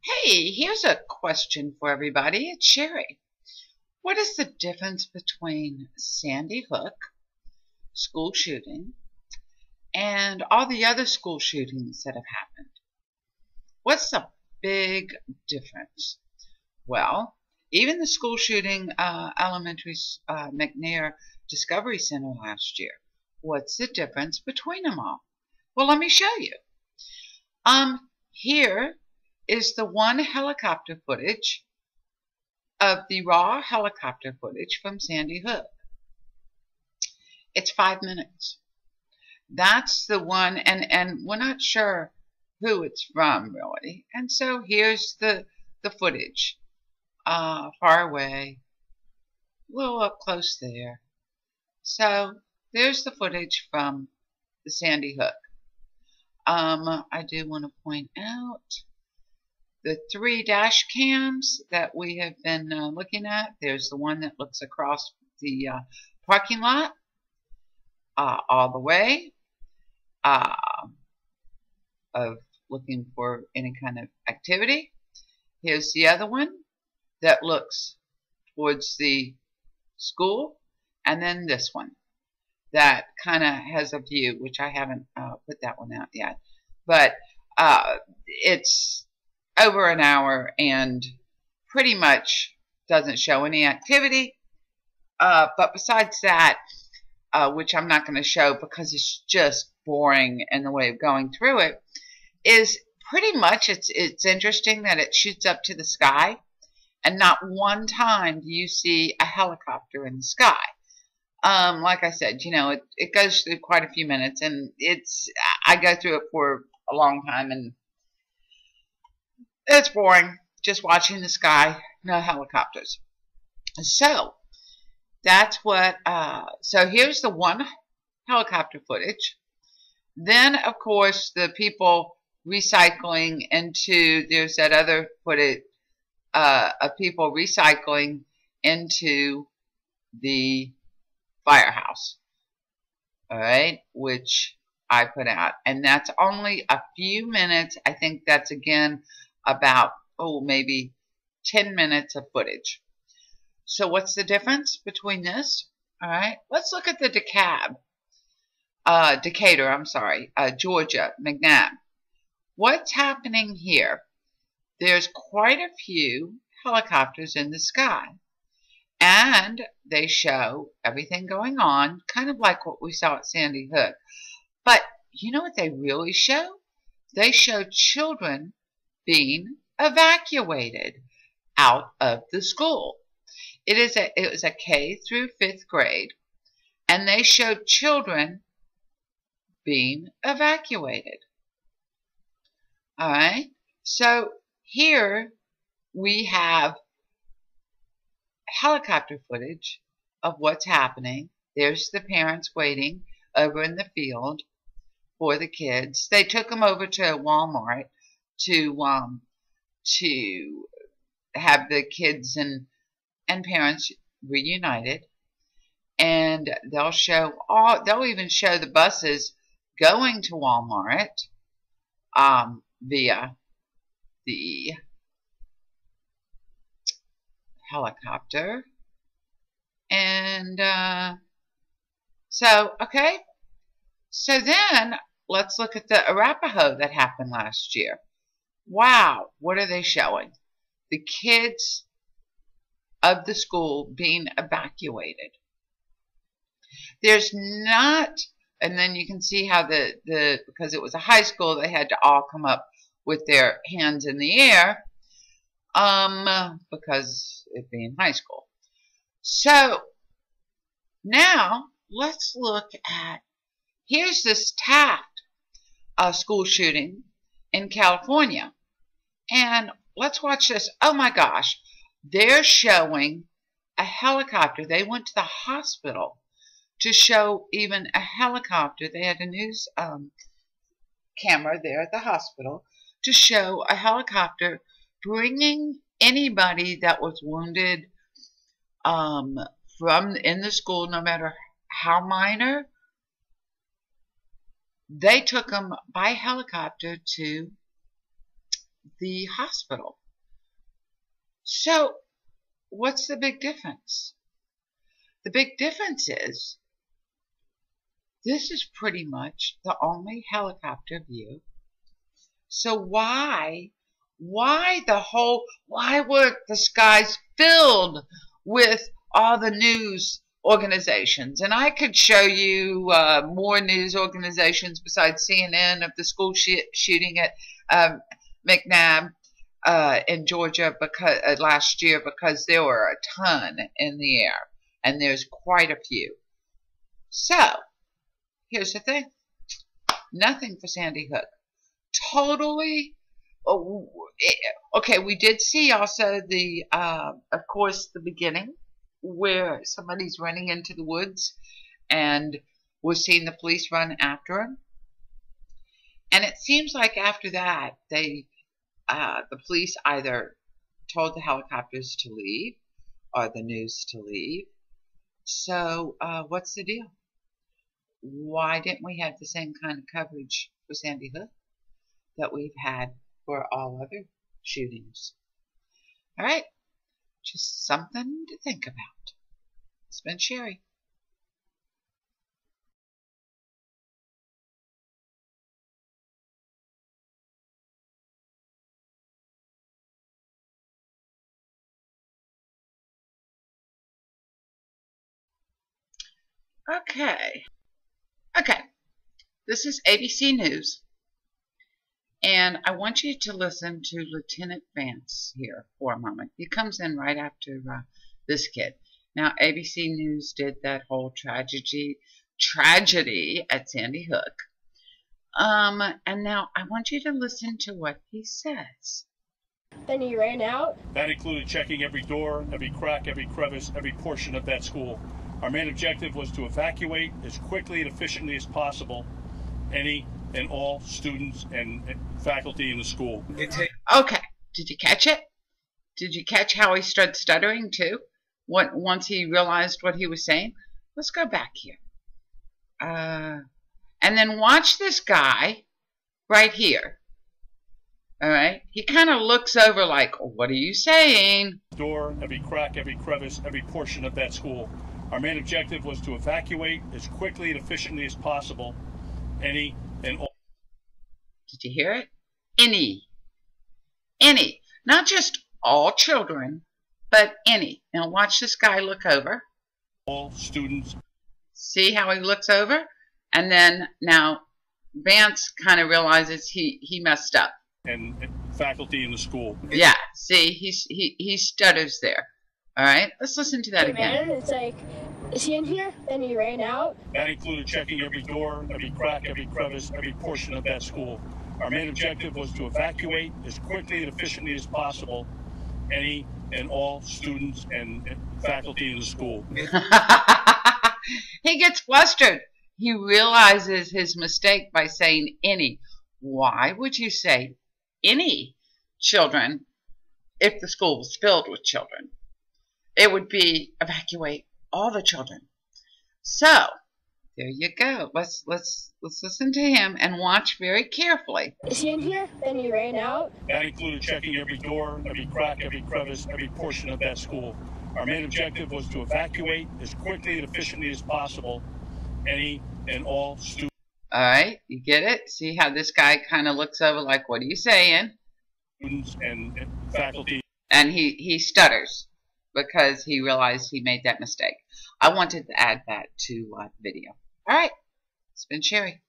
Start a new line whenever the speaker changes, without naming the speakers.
Hey, here's a question for everybody. It's Sherrie. What is the difference between Sandy Hook school shooting and all the other school shootings that have happened? What's the big difference? Well, even the school shooting elementary McNair Discovery Center last year. What's the difference between them all? Well, let me show you. Here is the one helicopter footage of the raw helicopter footage from Sandy Hook. It's 5 minutes. That's the one, and we're not sure who it's from really. And so here's the footage, far away, a little up close there. So there's the footage from the Sandy Hook. I do want to point out the 3 dash cams that we have been looking at. There's the one that looks across the parking lot all the way of looking for any kind of activity. Here's the other one that looks towards the school, and then this one that kind of has a view, which I haven't put that one out yet, but it's over an hour and pretty much doesn't show any activity. But besides that, which I'm not going to show because it's just boring in the way of going through it, is pretty much it's interesting that it shoots up to the sky, and not one time do you see a helicopter in the sky. Like I said, you know, it goes through quite a few minutes, and I go through it for a long time, and it's boring just watching the sky, no helicopters. So that's what, so here's the one helicopter footage. Then, of course, the people recycling into, there's that other footage of people recycling into the firehouse, all right, which I put out, and that's only a few minutes. I think that's again about maybe 10 minutes of footage. So what's the difference between this? All right, let's look at the Decatur, I'm sorry, Georgia, McNabb. What's happening here? There's quite a few helicopters in the sky, and they show everything going on, kind of like what we saw at Sandy Hook. But you know what they really show? They show children being evacuated out of the school. It was a K through 5th grade, and they showed children being evacuated. All right, so here we have helicopter footage of what's happening. There's the parents waiting over in the field for the kids. They took them over to Walmart to have the kids and parents reunited, and they'll even show the buses going to Walmart via the helicopter. And so then let's look at the Arapahoe that happened last year. Wow, what are they showing? The kids of the school being evacuated. There's not, and then you can see how because it was a high school, they had to all come up with their hands in the air, because it being high school. So now let's look at, here's this Taft school shooting in California, and let's watch this. Oh my gosh, they're showing a helicopter. They went to the hospital to show even a helicopter. They had a news camera there at the hospital to show a helicopter bringing anybody that was wounded from in the school, no matter how minor. They took them by helicopter to the hospital. So what's the big difference? The big difference is this is pretty much the only helicopter view. So why were the skies filled with all the news organizations? And I could show you more news organizations besides CNN of the school shooting at McNabb in Georgia because last year, because there were a ton in the air, and there's quite a few. So here's the thing: nothing for Sandy Hook. Totally. Okay, we did see also the, of course, the beginning where somebody's running into the woods, and we're seeing the police run after him. And it seems like after that, the police either told the helicopters to leave or the news to leave. So what's the deal? Why didn't we have the same kind of coverage for Sandy Hook that we've had for all other shootings? All right, just something to think about. It's been Sherrie. Okay, this is ABC News. And I want you to listen to Lieutenant Vance here for a moment. He comes in right after this kid. Now, ABC News did that whole tragedy at Sandy Hook. And now I want you to listen to what he says.
Then he ran out.
That included checking every door, every crack, every crevice, every portion of that school. Our main objective was to evacuate as quickly and efficiently as possible any and all students and faculty in the school.
Okay, did you catch it? Did you catch how he started stuttering too? Once he realized what he was saying? Let's go back here. And then watch this guy right here. All right, he kind of looks over like, what are you saying?
Door, every crack, every crevice, every portion of that school. Our main objective was to evacuate as quickly and efficiently as possible any and all.
Did you hear it? Any. Not just all children, but any. Now watch this guy look over.
All students.
See how he looks over? And then now Vance kind of realizes he messed up.
And faculty in the school.
Yeah, see, he stutters there. All right, let's listen to that again.
It's like, is he in here? Then he ran out.
That included checking every door, every crack, every crevice, every portion of that school. Our main objective was to evacuate as quickly and efficiently as possible any and all students and faculty in the school.
He gets flustered. He realizes his mistake by saying any. Why would you say any children if the school was filled with children? It would be evacuate all the children. So there you go. Let's listen to him and watch very carefully.
Is he in here? Then he ran out.
That included checking every door, every crack, every crevice, every portion of that school. Our main objective was to evacuate as quickly and efficiently as possible any and all students.
All right, you get it? See how this guy kind of looks over like, what are you saying?
Students and faculty.
And he stutters because he realized he made that mistake. I wanted to add that to the video. All right, it's been Sherrie.